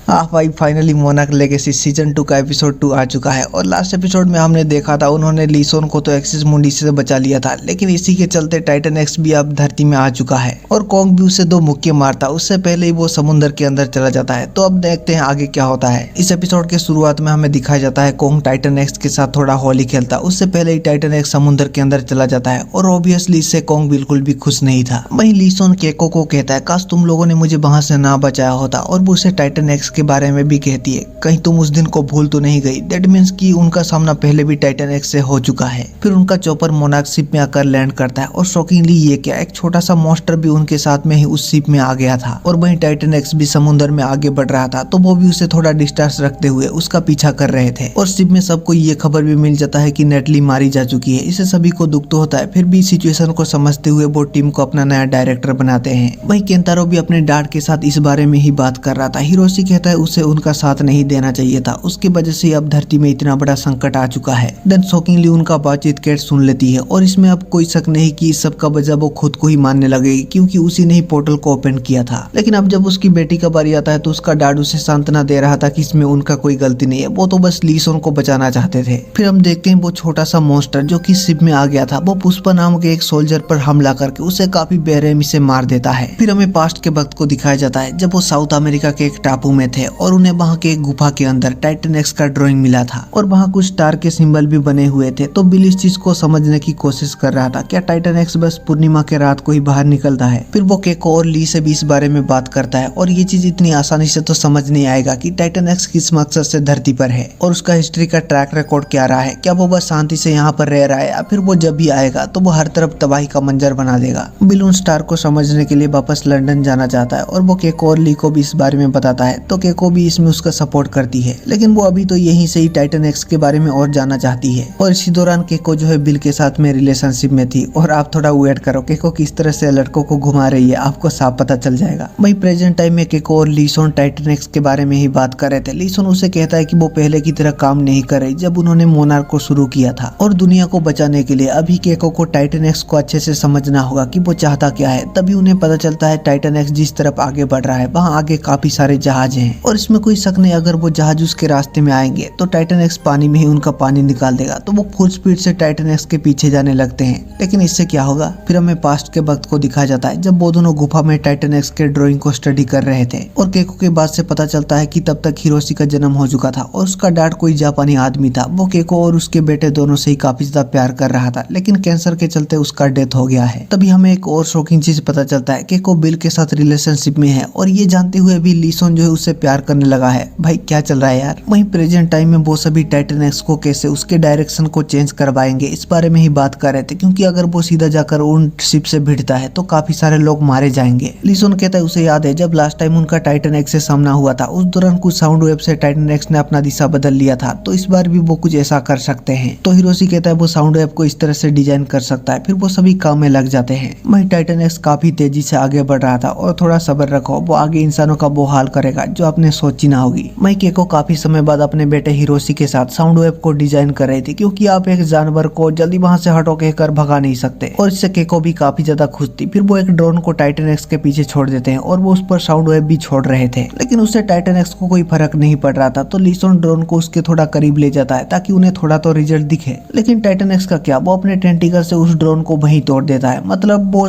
भाई finally monarch legacy season 2 का episode 2 आ चुका है। और लास्ट एपिसोड में हमने देखा था उन्होंने लीसोन को तो एक्सिस मुंडी से बचा लिया था, लेकिन इसी के चलते टाइटन एक्स भी अब धरती में आ चुका है और कॉन्ग भी उसे 2 मुक्के मारता। उससे पहले ही वो समुद्र के अंदर चला जाता है। तो अब देखते हैं आगे क्या होता है। इस एपिसोड के शुरुआत में हमें दिखाया जाता है कॉन्ग टाइटन एक्स के साथ थोड़ा होली खेलता। उससे पहले ही टाइटन एक्स समुद्र के अंदर चला जाता है और ऑब्वियसली इससे कॉन्ग बिल्कुल भी खुश नहीं था। वहीं लीसोन केको को कहता है काश तुम लोगों ने मुझे वहां से ना बचाया होता, और वो उसे टाइटन एक्स के बारे में भी कहती है कहीं तुम उस दिन को भूल तो नहीं गई। दैट मीन्स कि उनका सामना पहले भी टाइटन एक्स से हो चुका है। फिर उनका चॉपर मोनार्क शिप में आकर लैंड करता है और शॉकिंगली ये क्या, एक छोटा सा मॉन्स्टर भी उनके साथ में ही उस शिप में आ गया था। और वहीं टाइटन एक्स भी समुद्र में आगे बढ़ रहा था, तो वो भी उसे थोड़ा डिस्टेंस रखते हुए उसका पीछा कर रहे थे। और शिप में सबको ये खबर भी मिल जाता है कि नेटली मारी जा चुकी है। इससे सभी को दुख तो होता है, फिर भी सिचुएशन को समझते हुए वो टीम को अपना नया डायरेक्टर बनाते हैं। वहीं केंतारो भी अपने डैड के साथ इस बारे में ही बात कर रहा था। हिरोशी कहता है उसे उनका साथ नहीं देना चाहिए था, उसकी वजह से अब धरती में इतना बड़ा संकट आ चुका है। देन शॉकिंगली उनका बातचीत कैट सुन लेती है और इसमें अब कोई शक नहीं कि इस सब का वजह वो खुद को ही मानने लगेगी, क्योंकि उसी ने ही पोर्टल को ओपन किया था। लेकिन अब जब उसकी बेटी का बारी आता है तो उसका डैड उसे सांत्वना दे रहा था कि इसमें उनका कोई गलती नहीं है, वो तो बस लीसोन को बचाना चाहते थे। फिर हम देखते हैं वो छोटा सा मॉन्स्टर जो कि शिप में आ गया था, वो पुष्पा नाम के एक सोल्जर पर हमला करके उसे काफी बेरहमी से मार देता है। फिर हमें पास्ट के वक्त को दिखाया जाता है जब वो साउथ अमेरिका के एक टापू में थे और उन्हें वहाँ के एक गुफा के अंदर टाइटन एक्स का ड्राइंग मिला था और वहाँ कुछ स्टार के सिंबल भी बने हुए थे। तो बिल इस चीज को समझने की कोशिश कर रहा था, क्या टाइटन एक्स बस पूर्णिमा के रात को ही बाहर निकलता है। फिर वो केको और ली से भी इस बारे में बात करता है और ये चीज इतनी आसानी से तो समझ नहीं आएगा कि टाइटन एक्स किस मकसद से धरती पर है और उसका हिस्ट्री का ट्रैक रिकॉर्ड क्या रहा है। क्या वो बस शांति से यहाँ पर रह रहा है या फिर वो जब भी आएगा तो वो हर तरफ तबाही का मंजर बना देगा। बिल उन स्टार को समझने के लिए वापस लंदन जाना चाहता है और वो केको और ली को भी इस बारे में बताता है। तो केको भी इसमें उसका सपोर्ट करती है, लेकिन वो अभी तो यहीं से ही टाइटन एक्स के बारे में और जानना चाहती है। और इसी दौरान केको जो है बिल के साथ में रिलेशनशिप में थी। और आप थोड़ा वेट करो, केको किस तरह से लड़कों को घुमा रही है आपको साफ पता चल जाएगा। वहीं प्रेजेंट टाइम में केको और लीसोन टाइटन एक्स के बारे में ही बात कर रहे थे। लीसोन उसे कहता है कि वो पहले की तरह काम नहीं कर रही जब उन्होंने मोनार्क को शुरू किया था, और दुनिया को बचाने के लिए अभी केको को टाइटन एक्स को अच्छे से समझना होगा कि वो चाहता क्या है। तभी उन्हें पता चलता है टाइटन एक्स जिस तरफ आगे बढ़ रहा है वहाँ आगे काफी सारे जहाज हैं और इसमें कोई शक नहीं, अगर वो जहाज उसके रास्ते में आएंगे तो टाइटन एक्स पानी में ही उनका पानी निकाल देगा। तो वो फुल स्पीड से टाइटन एक्स के पीछे जाने लगते हैं। लेकिन इससे क्या होगा, फिर हमें पास्ट के वक्त को दिखाया जाता है जब वो दोनों गुफा में टाइटन एक्स के ड्राइंग को स्टडी कर रहे थे। और केको के बाद से पता चलता है कि तब तक हिरोशी का जन्म हो चुका था और उसका डैड कोई जापानी आदमी था। वो केको और उसके बेटे दोनों से ही काफी ज्यादा प्यार कर रहा था, लेकिन कैंसर के चलते उसका डेथ हो गया है। तभी हमें एक और शॉकिंग चीज पता चलता है, केको बिल के साथ रिलेशनशिप में है और ये जानते हुए भी लीसोन जो है उससे प्यार करने लगा है। भाई क्या चल रहा है यार। वहीं प्रेजेंट टाइम में वो सभी टाइटन एक्स को कैसे उसके डायरेक्शन को चेंज करवाएंगे इस बारे में ही बात कर रहे थे, क्योंकि अगर वो सीधा जाकर उन शिप से भिड़ता है तो काफी सारे लोग मारे जाएंगे। लीसोन कहता है उसे याद है जब लास्ट टाइम उनका टाइटन एक्स से सामना हुआ था, उस दौरान कुछ साउंड वेव से टाइटन एक्स ने अपना दिशा बदल लिया था, तो इस बार भी वो कुछ ऐसा कर सकते हैं। तो हिरोशी कहता है वो साउंड वेव को इस तरह से डिजाइन कर सकता है। फिर वो सभी काम में लग जाते हैं। वहीं टाइटन एक्स काफी तेजी से आगे बढ़ रहा था और थोड़ा सब्र रखो, वो आगे इंसानों का वो हाल करेगा जो आपने सोची ना होगी। वहीं केको काफी समय बाद अपने बेटे हिरोशी के साथ साउंड वेव को डिजाइन कर रही थी, क्योंकि आप एक जानवर को जल्दी वहां से हटो कहकर भगा नहीं सकते। और इससे केको भी काफी ज्यादा खुश थी। फिर वो एक ड्रोन को टाइटन एक्स के पीछे छोड़ देते हैं और वो उस पर साउंड वेव भी छोड़ रहे थे, लेकिन उससे टाइटन एक्स को कोई फर्क नहीं पड़ रहा था। तो लीसोन ड्रोन को उसके थोड़ा करीब ले जाता है ताकि उन्हें थोड़ा तो रिजल्ट दिखे। लेकिन टाइटन एक्स का क्या, वो अपने टेंटिकल से उस ड्रोन को वहीं तोड़ देता है। मतलब वो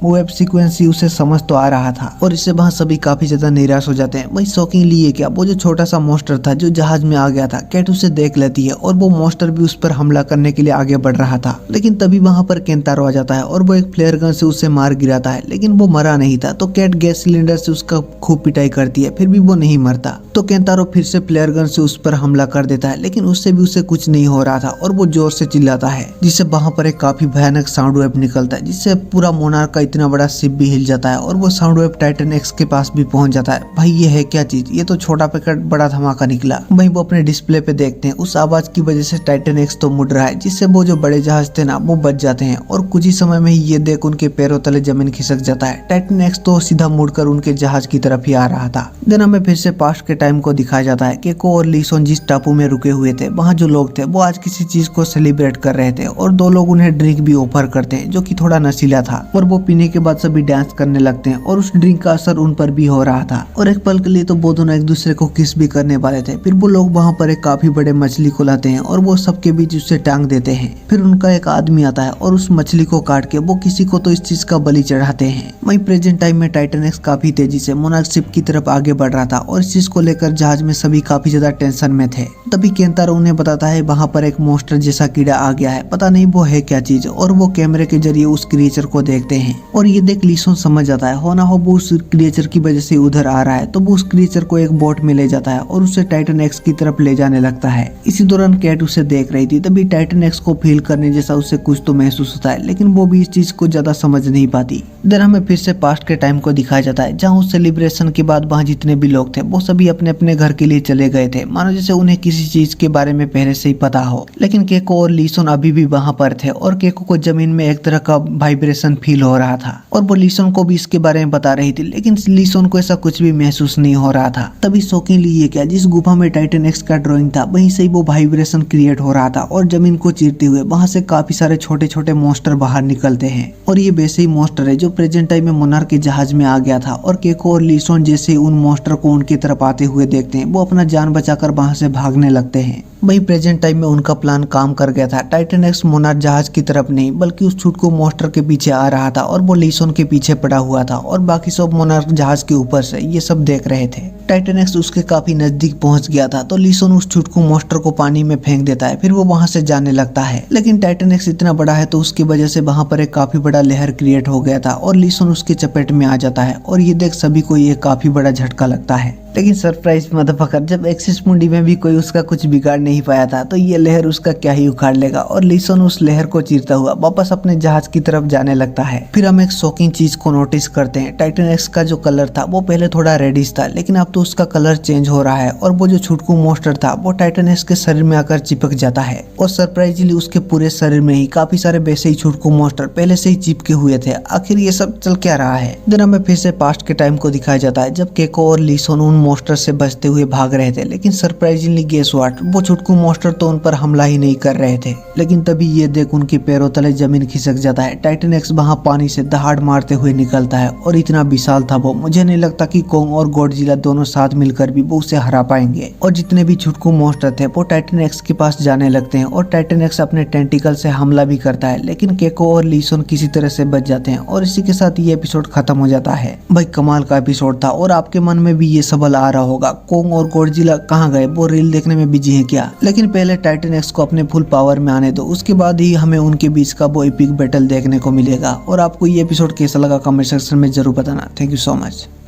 वेब सीक्वेंस ही उसे समझ तो आ रहा था और इससे वहां सभी काफी ज्यादा निराश हो जाते हैं। वही शॉकिंगली ये क्या, वो जो छोटा सा मॉन्स्टर था जो जहाज में आ गया था, कैट उसे देख लेती है और वो मॉन्स्टर भी उस पर हमला करने के लिए आगे बढ़ रहा था। लेकिन तभी वहां पर केंतारो आ जाता है और वो एक फ्लेयर गन से उसे मार गिराता है, लेकिन वो मरा नहीं था। तो कैट गैस सिलेंडर से उसका खूब पिटाई करती है, फिर भी वो नहीं मरता। तो केंतारो फिर से फ्लेयर गन से उस पर हमला कर देता है, लेकिन उससे भी उसे कुछ नहीं हो रहा था और वो जोर से चिल्लाता है, जिससे वहां पर एक काफी भयानक साउंड वेव निकलता है, जिससे पूरा मोनार्क का इतना बड़ा शिप भी हिल जाता है और वो साउंड वेव टाइटन एक्स के पास भी पहुंच जाता है। भाई ये है क्या चीज, ये तो छोटा पैकेट बड़ा धमाका निकला। वहीं वो अपने डिस्प्ले पे देखते हैं उस आवाज की वजह से टाइटन एक्स तो मुड़ रहा है, जिससे वो जो बड़े जहाज थे ना वो बच जाते हैं और कुछ ही समय में ही ये देख उनके पैरों तले जमीन खिसक जाता है। टाइटन एक्स तो सीधा मुड़कर उनके जहाज की तरफ ही आ रहा था। देन हमें फिर से पास्ट के टाइम को दिखाया जाता है। केको और लीसोन जिस टापू में रुके हुए थे, वहाँ जो लोग थे वो आज किसी चीज को सेलिब्रेट कर रहे थे और 2 लोग उन्हें ड्रिंक भी ऑफर करते हैं जो कि थोड़ा नशीला था। और वो पीने के बाद सभी डांस करने लगते हैं और उस ड्रिंक का असर उन पर भी हो रहा था। और एक पल के लिए तो वो दोनों एक दूसरे को किस भी करने वाले थे। फिर वो लोग वहाँ पर एक काफी बड़े मछली को लाते हैं और वो सबके बीच उससे टांग देते हैं। फिर उनका एक आदमी आता है और उस मछली को काट के वो किसी को तो इस चीज का बलि चढ़ाते हैं। वहीं प्रेजेंट टाइम में टाइटन एक्स काफी तेजी से मोनार्क शिप की तरफ आगे बढ़ रहा था और इस चीज को लेकर जहाज में सभी काफी ज्यादा टेंशन में थे। तभी केंतारो उन्हें बताता है वहाँ पर एक मॉन्स्टर जैसा कीड़ा आ गया है, पता नहीं वो है क्या चीज। और वो कैमरे के जरिए उस क्रिएचर को देखते हैं और ये देख लीसोन समझ जाता है हो ना हो वो उस क्रिएचर की वजह से उधर आ रहा है। तो वो उस क्रिएचर को एक बोट में ले जाता है और उसे टाइटन एक्स की तरफ ले जाने लगता है। इसी दौरान कैट उसे देख रही थी। तभी टाइटन एक्स को फील करने जैसा उसे कुछ तो महसूस होता है, लेकिन वो भी इस चीज को ज्यादा समझ नहीं पाती। इधर हमें फिर से पास्ट के टाइम को दिखाया जाता है, जहाँ उस सेलिब्रेशन के बाद वहाँ जितने भी लोग थे वो सभी अपने अपने घर के लिए चले गए थे, मानो जैसे उन्हें किसी चीज के बारे में पहले से ही पता हो। लेकिन केको और लीसोन अभी भी वहाँ पर थे और केको को जमीन में एक तरह का वाइब्रेशन फील हो रहा था और वो लीसोन को भी इसके बारे में बता रही थी, लेकिन लीसोन को ऐसा कुछ भी महसूस नहीं हो रहा था। तभी शॉकिंगली ये क्या, जिस गुफा में टाइटन एक्स का ड्राइंग था वहीं से ही वो वाइब्रेशन क्रिएट हो रहा था और जमीन को चीरते हुए वहां से काफी सारे छोटे छोटे मॉन्स्टर बाहर निकलते हैं। और ये वैसे ही मॉन्स्टर है जो प्रेजेंट टाइम में मोनार्क के जहाज में आ गया था। और केको और लीसोन जैसे ही उन मॉन्स्टर को उनकी तरफ आते हुए देखते हैं वो अपना जान बचाकर वहां से भागने लगते हैं। वही प्रेजेंट टाइम में उनका प्लान काम कर गया था। टाइटन एक्स मोनार्क जहाज की तरफ नहीं बल्कि उस छुटकू मॉन्स्टर के पीछे आ रहा था और वो लीसोन के पीछे पड़ा हुआ था और बाकी सब मोनार्क जहाज के ऊपर से ये सब देख रहे थे। टाइटन एक्स उसके काफी नजदीक पहुंच गया था तो लीसोन उस छुटकू मॉन्स्टर को पानी में फेंक देता है। फिर वो वहां से जाने लगता है, लेकिन टाइटन एक्स इतना बड़ा है तो उसकी वजह से वहां पर एक काफी बड़ा लहर क्रिएट हो गया था और लीसोन उसके चपेट में आ जाता है और ये देख सभी को ये काफी बड़ा झटका लगता है। लेकिन सरप्राइज मदरफकर, जब एक्सिस मुंडी में भी कोई उसका कुछ बिगाड़ नहीं पाया था तो ये लहर उसका क्या ही उखाड़ लेगा। और लीसोन उस लहर को चीरता हुआ वापस अपने जहाज की तरफ जाने लगता है। फिर हम एक शॉकिंग चीज को नोटिस करते हैं, टाइटन एक्स का जो कलर था वो पहले थोड़ा रेडिश था, लेकिन अब तो उसका कलर चेंज हो रहा है और वो जो छुटकू मॉन्स्टर था वो टाइटन एक्स के शरीर में आकर चिपक जाता है। और सरप्राइजली उसके पूरे शरीर में ही काफी सारे वैसे ही छुटकू मॉन्स्टर पहले से ही चिपके हुए थे। आखिर ये सब चल क्या रहा है। देन हमें फिर से पास्ट के टाइम को दिखाया जाता है, जब केको और लीसोन उन मॉन्स्टर से बचते हुए भाग रहे थे। लेकिन सरप्राइजिंगली गेस व्हाट, वो छुटकू मॉन्स्टर तो उन पर हमला ही नहीं कर रहे थे। लेकिन तभी ये देख उनके पैरों तले जमीन खिसक जाता है। टाइटन एक्स वहां पानी से दहाड़ मारते हुए निकलता है और इतना विशाल था वो, मुझे नहीं लगता कि कोंग और गॉडजिला दोनों साथ मिलकर भी वो उसे हरा पाएंगे। और जितने भी छुटकू मॉन्स्टर थे वो टाइटन एक्स के पास जाने लगते हैं और टाइटन एक्स अपने टेंटिकल से हमला भी करता है, लेकिन केको और लीसोन किसी तरह से बच जाते हैं। और इसी के साथ ये एपिसोड खत्म हो जाता है। भाई कमाल का एपिसोड था। और आपके मन में भी ये सवाल आ रहा होगा, कोंग और गॉडजिला कहाँ गए, वो रील देखने में बिजी हैं क्या। लेकिन पहले टाइटन एक्स को अपने फुल पावर में आने दो, उसके बाद ही हमें उनके बीच का वो एपिक बैटल देखने को मिलेगा। और आपको ये एपिसोड कैसा लगा कमेंट सेक्शन में जरूर बताना। Thank you so much.